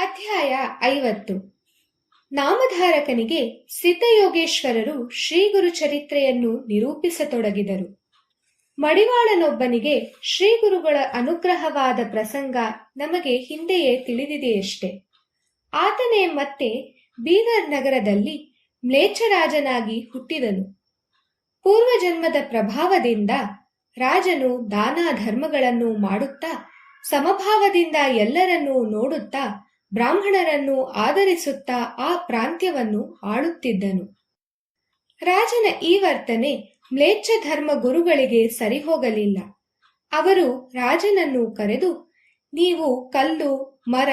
ಅಧ್ಯಾಯ 50. ನಾಮಧಾರಕನಿಗೆ ಸಿದ್ಧಯೋಗೇಶ್ವರರು ಶ್ರೀಗುರು ಚರಿತ್ರೆಯನ್ನು ನಿರೂಪಿಸತೊಡಗಿದರು. ಮಡಿವಾಳನೊಬ್ಬನಿಗೆ ಶ್ರೀಗುರುಗಳ ಅನುಗ್ರಹವಾದ ಪ್ರಸಂಗ ನಮಗೆ ಹಿಂದೆಯೇ ತಿಳಿದಿದೆಯಷ್ಟೆ. ಆತನೇ ಮತ್ತೆ ಬೀದರ್ ನಗರದಲ್ಲಿ ಮ್ಲೇಚ್ಛರಾಜನಾಗಿ ಹುಟ್ಟಿದನು. ಪೂರ್ವಜನ್ಮದ ಪ್ರಭಾವದಿಂದ ರಾಜನು ದಾನ ಧರ್ಮಗಳನ್ನು ಮಾಡುತ್ತಾ ಸಮಭಾವದಿಂದ ಎಲ್ಲರನ್ನೂ ನೋಡುತ್ತಾ ಬ್ರಾಹ್ಮಣರನ್ನು ಆದರಿಸುತ್ತಾ ಆ ಪ್ರಾಂತ್ಯವನ್ನು ಆಳುತ್ತಿದ್ದನು. ರಾಜನ ಈ ವರ್ತನೆ ಮ್ಲೇಚ್ಛ ಧರ್ಮ ಗುರುಗಳಿಗೆ ಸರಿಹೋಗಲಿಲ್ಲ. ಅವರು ರಾಜನನ್ನು ಕರೆದು, ನೀವು ಕಲ್ಲು ಮರ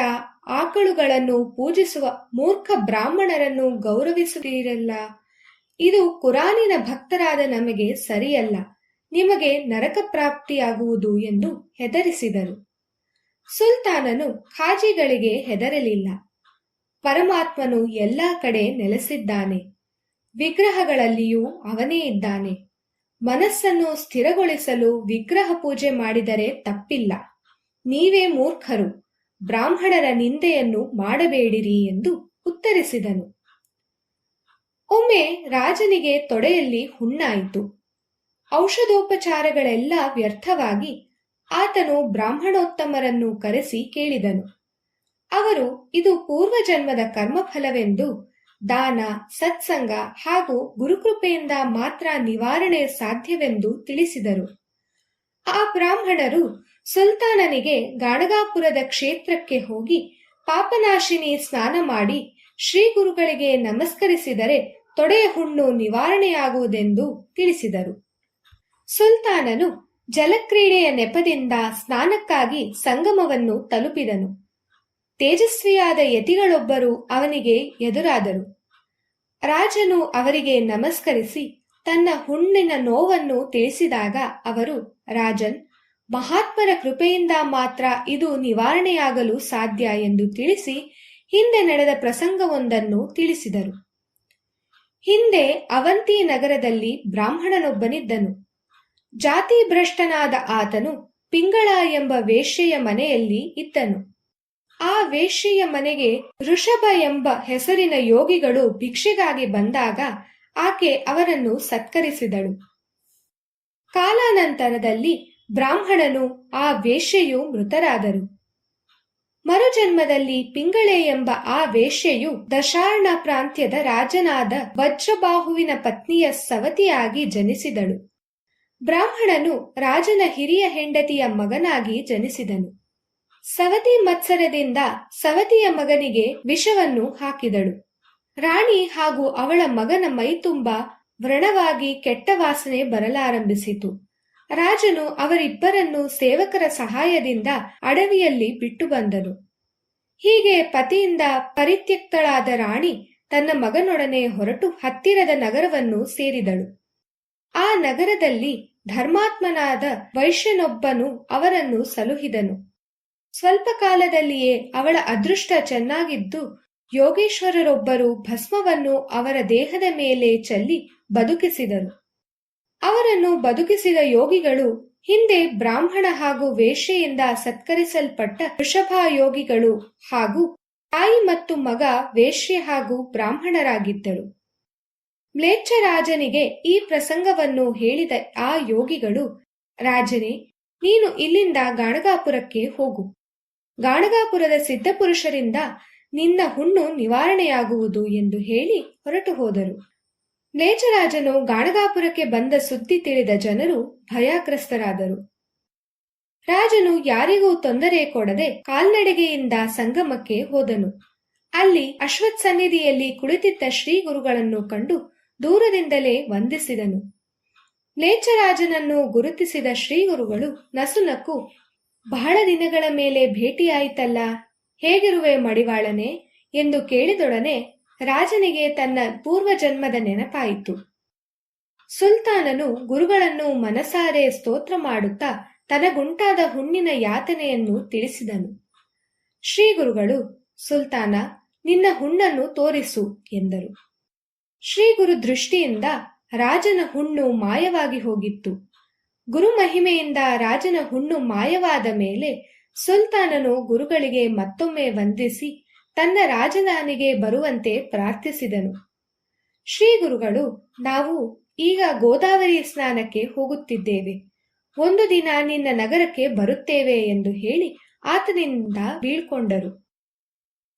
ಆಕಳುಗಳನ್ನು ಪೂಜಿಸುವ ಮೂರ್ಖ ಬ್ರಾಹ್ಮಣರನ್ನು ಗೌರವಿಸುತ್ತೀರಲ್ಲ, ಇದು ಕುರಾನಿನ ಭಕ್ತರಾದ ನಮಗೆ ಸರಿಯಲ್ಲ, ನಿಮಗೆ ನರಕ ಪ್ರಾಪ್ತಿಯಾಗುವುದು ಎಂದು ಹೆದರಿಸಿದರು. ಸುಲ್ತಾನನು ಖಾಜಿಗಳಿಗೆ ಹೆದರಲಿಲ್ಲ. ಪರಮಾತ್ಮನು ಎಲ್ಲಾ ಕಡೆ ನೆಲೆಸಿದ್ದಾನೆ, ವಿಗ್ರಹಗಳಲ್ಲಿಯೂ ಅವನೇ ಇದ್ದಾನೆ. ಮನಸ್ಸನ್ನು ಸ್ಥಿರಗೊಳಿಸಲು ವಿಗ್ರಹ ಪೂಜೆ ಮಾಡಿದರೆ ತಪ್ಪಿಲ್ಲ. ನೀವೇ ಮೂರ್ಖರು, ಬ್ರಾಹ್ಮಣರ ನಿಂದೆಯನ್ನು ಮಾಡಬೇಡಿರಿ ಎಂದು ಉತ್ತರಿಸಿದನು. ಒಮ್ಮೆ ರಾಜನಿಗೆ ತೊಡೆಯಲ್ಲಿ ಹುಣ್ಣಾಯಿತು. ಔಷಧೋಪಚಾರಗಳೆಲ್ಲ ವ್ಯರ್ಥವಾಗಿ ಆತನು ಬ್ರಾಹ್ಮಣೋತ್ತಮರನ್ನು ಕರೆಸಿ ಕೇಳಿದನು. ಅವರು ಇದು ಪೂರ್ವಜನ್ಮದ ಕರ್ಮಫಲವೆಂದು ದಾನ ಸತ್ಸಂಗ ಹಾಗೂ ಗುರುಕೃಪೆಯಿಂದ ಮಾತ್ರ ನಿವಾರಣೆ ಸಾಧ್ಯವೆಂದು ತಿಳಿಸಿದರು. ಆ ಬ್ರಾಹ್ಮಣರು ಸುಲ್ತಾನನಿಗೆ ಗಾಣಗಾಪುರದ ಕ್ಷೇತ್ರಕ್ಕೆ ಹೋಗಿ ಪಾಪನಾಶಿನಿ ಸ್ನಾನ ಮಾಡಿ ಶ್ರೀ ಗುರುಗಳಿಗೆ ನಮಸ್ಕರಿಸಿದರೆ ತೊಡೆಯ ಹುಣ್ಣು ನಿವಾರಣೆಯಾಗುವುದೆಂದು ತಿಳಿಸಿದರು. ಸುಲ್ತಾನನು ಜಲಕ್ರೀಡೆಯ ನೆಪದಿಂದ ಸ್ನಾನಕ್ಕಾಗಿ ಸಂಗಮವನ್ನು ತಲುಪಿದನು. ತೇಜಸ್ವಿಯಾದ ಯತಿಗಳೊಬ್ಬರು ಅವನಿಗೆ ಎದುರಾದರು. ರಾಜನು ಅವರಿಗೆ ನಮಸ್ಕರಿಸಿ ತನ್ನ ಹುಣ್ಣಿನ ನೋವನ್ನು ತಿಳಿಸಿದಾಗ ಅವರು, ರಾಜನ್, ಮಹಾತ್ಮರ ಕೃಪೆಯಿಂದ ಮಾತ್ರ ಇದು ನಿವಾರಣೆಯಾಗಲು ಸಾಧ್ಯ ಎಂದು ತಿಳಿಸಿ ಹಿಂದೆ ನಡೆದ ಪ್ರಸಂಗವೊಂದನ್ನು ತಿಳಿಸಿದರು. ಹಿಂದೆ ಅವಂತಿ ನಗರದಲ್ಲಿ ಬ್ರಾಹ್ಮಣನೊಬ್ಬನಿದ್ದನು. ಜಾತಿ ಭ್ರಷ್ಟನಾದ ಆತನು ಪಿಂಗಳ ಎಂಬ ವೇಶ್ಯೆಯ ಮನೆಯಲ್ಲಿ ಇದ್ದನು. ಆ ವೇಶ್ಯೆಯ ಮನೆಗೆ ಋಷಭ ಎಂಬ ಹೆಸರಿನ ಯೋಗಿಗಳು ಭಿಕ್ಷೆಗಾಗಿ ಬಂದಾಗ ಆಕೆ ಅವರನ್ನು ಸತ್ಕರಿಸಿದಳು. ಕಾಲಾನಂತರದಲ್ಲಿ ಬ್ರಾಹ್ಮಣನು ಆ ವೇಶ್ಯೆಯು ಮೃತರಾದರು. ಮರುಜನ್ಮದಲ್ಲಿ ಪಿಂಗಳೆ ಎಂಬ ಆ ವೇಶ್ಯೆಯು ದಶಾರ್ಣ ಪ್ರಾಂತ್ಯದ ರಾಜನಾದ ವಜ್ರಬಾಹುವಿನ ಪತ್ನಿಯ ಸವತಿಯಾಗಿ ಜನಿಸಿದಳು. ಬ್ರಾಹ್ಮಣನು ರಾಜನ ಹಿರಿಯ ಹೆಂಡತಿಯ ಮಗನಾಗಿ ಜನಿಸಿದನು. ಸವತಿ ಮತ್ಸರದಿಂದ ಸವತಿಯ ಮಗನಿಗೆ ವಿಷವನ್ನು ಹಾಕಿದಳು. ರಾಣಿ ಹಾಗೂ ಅವಳ ಮಗನ ಮೈತುಂಬ ವ್ರಣವಾಗಿ ಕೆಟ್ಟ ವಾಸನೆ ಬರಲಾರಂಭಿಸಿತು. ರಾಜನು ಅವರಿಬ್ಬರನ್ನು ಸೇವಕರ ಸಹಾಯದಿಂದ ಅಡವಿಯಲ್ಲಿ ಬಿಟ್ಟು ಬಂದನು. ಹೀಗೆ ಪತಿಯಿಂದ ಪರಿತ್ಯಕ್ತಳಾದ ರಾಣಿ ತನ್ನ ಮಗನೊಡನೆ ಹೊರಟು ಹತ್ತಿರದ ನಗರವನ್ನು ಸೇರಿದಳು. ಆ ನಗರದಲ್ಲಿ ಧರ್ಮಾತ್ಮನಾದ ವೈಶ್ಯನೊಬ್ಬನು ಅವರನ್ನು ಸಲುಹಿದನು. ಸ್ವಲ್ಪ ಕಾಲದಲ್ಲಿಯೇ ಅವಳ ಅದೃಷ್ಟ ಚೆನ್ನಾಗಿದ್ದು ಯೋಗೇಶ್ವರರೊಬ್ಬರು ಭಸ್ಮವನ್ನು ಅವರ ದೇಹದ ಮೇಲೆ ಚೆಲ್ಲಿ ಬದುಕಿಸಿದರು. ಅವರನ್ನು ಬದುಕಿಸಿದ ಯೋಗಿಗಳು ಹಿಂದೆ ಬ್ರಾಹ್ಮಣ ಹಾಗೂ ವೇಶ್ಯೆಯಿಂದ ಸತ್ಕರಿಸಲ್ಪಟ್ಟ ವೃಷಭಾಯೋಗಿಗಳು ಹಾಗೂ ತಾಯಿ ಮತ್ತು ಮಗ ವೇಶ್ಯೆ ಹಾಗೂ ಬ್ರಾಹ್ಮಣರಾಗಿದ್ದರು. ಮ್ಲೇಚ್ಛರಾಜನಿಗೆ ಈ ಪ್ರಸಂಗವನ್ನು ಹೇಳಿದ ಆ ಯೋಗಿಗಳು, ರಾಜನೇ, ನೀನು ಇಲ್ಲಿಂದ ಗಾಣಗಾಪುರಕ್ಕೆ ಹೋಗು. ಗಾಣಗಾಪುರದ ಸಿದ್ಧಪುರುಷರಿಂದ ನಿನ್ನ ಹುಣ್ಣು ನಿವಾರಣೆಯಾಗುವುದು ಎಂದು ಹೇಳಿ ಹೊರಟು ಹೋದರು. ಮ್ಲೇಚ್ಛರಾಜನು ಗಾಣಗಾಪುರಕ್ಕೆ ಬಂದ ಸುದ್ದಿ ತಿಳಿದ ಜನರು ಭಯಾಗ್ರಸ್ತರಾದರು. ರಾಜನು ಯಾರಿಗೂ ತೊಂದರೆ ಕೊಡದೆ ಕಾಲ್ನಡಿಗೆಯಿಂದ ಸಂಗಮಕ್ಕೆ ಹೋದನು. ಅಲ್ಲಿ ಅಶ್ವತ್ ಸನ್ನಿಧಿಯಲ್ಲಿ ಕುಳಿತಿದ್ದ ಶ್ರೀ ಗುರುಗಳನ್ನು ಕಂಡು ದೂರದಿಂದಲೇ ವಂದಿಸಿದನು. ಮ್ಲೇಚ್ಛರಾಜನನ್ನು ಗುರುತಿಸಿದ ಶ್ರೀಗುರುಗಳು ನಸುನಕ್ಕು, ಬಹಳ ದಿನಗಳ ಮೇಲೆ ಭೇಟಿಯಾಯಿತಲ್ಲ, ಹೇಗಿರುವೆ ಮಡಿವಾಳನೆ ಎಂದು ಕೇಳಿದೊಡನೆ ರಾಜನಿಗೆ ತನ್ನ ಪೂರ್ವಜನ್ಮದ ನೆನಪಾಯಿತು. ಸುಲ್ತಾನನು ಗುರುಗಳನ್ನು ಮನಸಾರೆ ಸ್ತೋತ್ರ ಮಾಡುತ್ತಾ ತನಗುಂಟಾದ ಹುಣ್ಣಿನ ಯಾತನೆಯನ್ನು ತಿಳಿಸಿದನು. ಶ್ರೀಗುರುಗಳು, ಸುಲ್ತಾನ, ನಿನ್ನ ಹುಣ್ಣನ್ನು ತೋರಿಸು ಎಂದರು. ಶ್ರೀಗುರು ದೃಷ್ಟಿಯಿಂದ ರಾಜನ ಹುಣ್ಣು ಮಾಯವಾಗಿ ಹೋಗಿತ್ತು. ಗುರುಮಹಿಮೆಯಿಂದ ರಾಜನ ಹುಣ್ಣು ಮಾಯವಾದ ಮೇಲೆ ಸುಲ್ತಾನನು ಗುರುಗಳಿಗೆ ಮತ್ತೊಮ್ಮೆ ವಂದಿಸಿ ತನ್ನ ರಾಜಧಾನಿಗೆ ಬರುವಂತೆ ಪ್ರಾರ್ಥಿಸಿದನು. ಶ್ರೀ ಗುರುಗಳು, ನಾವು ಈಗ ಗೋದಾವರಿ ಸ್ನಾನಕ್ಕೆ ಹೋಗುತ್ತಿದ್ದೇವೆ, ಒಂದು ದಿನ ನಿನ್ನ ನಗರಕ್ಕೆ ಬರುತ್ತೇವೆ ಎಂದು ಹೇಳಿ ಆತನಿಂದ ಬೀಳ್ಕೊಂಡರು.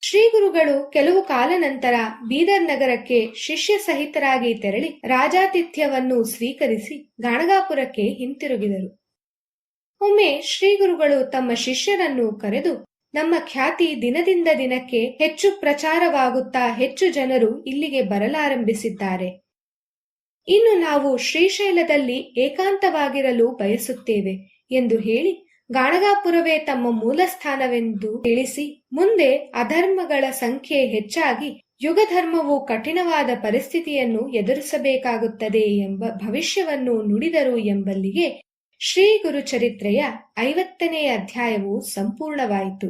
ಶ್ರೀ ಗುರುಗಳು ಕೆಲವು ಕಾಲ ನಂತರ ಬೀದರ್ ನಗರಕ್ಕೆ ಶಿಷ್ಯ ಸಹಿತರಾಗಿ ತೆರಳಿ ರಾಜಾತಿಥ್ಯವನ್ನು ಸ್ವೀಕರಿಸಿ ಗಾಣಗಾಪುರಕ್ಕೆ ಹಿಂತಿರುಗಿದರು. ಒಮ್ಮೆ ಶ್ರೀ ಗುರುಗಳು ತಮ್ಮ ಶಿಷ್ಯರನ್ನು ಕರೆದು, ನಮ್ಮ ಖ್ಯಾತಿ ದಿನದಿಂದ ದಿನಕ್ಕೆ ಹೆಚ್ಚು ಪ್ರಚಾರವಾಗುತ್ತಾ ಹೆಚ್ಚು ಜನರು ಇಲ್ಲಿಗೆ ಬರಲಾರಂಭಿಸಿದ್ದಾರೆ. ಇನ್ನು ನಾವು ಶ್ರೀಶೈಲದಲ್ಲಿ ಏಕಾಂತವಾಗಿರಲು ಬಯಸುತ್ತೇವೆ ಎಂದು ಹೇಳಿ ಗಾಣಗಾಪುರವೇ ತಮ್ಮ ಮೂಲಸ್ಥಾನವೆಂದು ತಿಳಿಸಿ, ಮುಂದೆ ಅಧರ್ಮಗಳ ಸಂಖ್ಯೆ ಹೆಚ್ಚಾಗಿ ಯುಗಧರ್ಮವು ಕಠಿಣವಾದ ಪರಿಸ್ಥಿತಿಯನ್ನು ಎದುರಿಸಬೇಕಾಗುತ್ತದೆ ಎಂಬ ಭವಿಷ್ಯವನ್ನು ನುಡಿದರು ಎಂಬಲ್ಲಿಗೆ ಶ್ರೀ ಗುರುಚರಿತ್ರೆಯ 50ನೇ ಅಧ್ಯಾಯವು ಸಂಪೂರ್ಣವಾಯಿತು.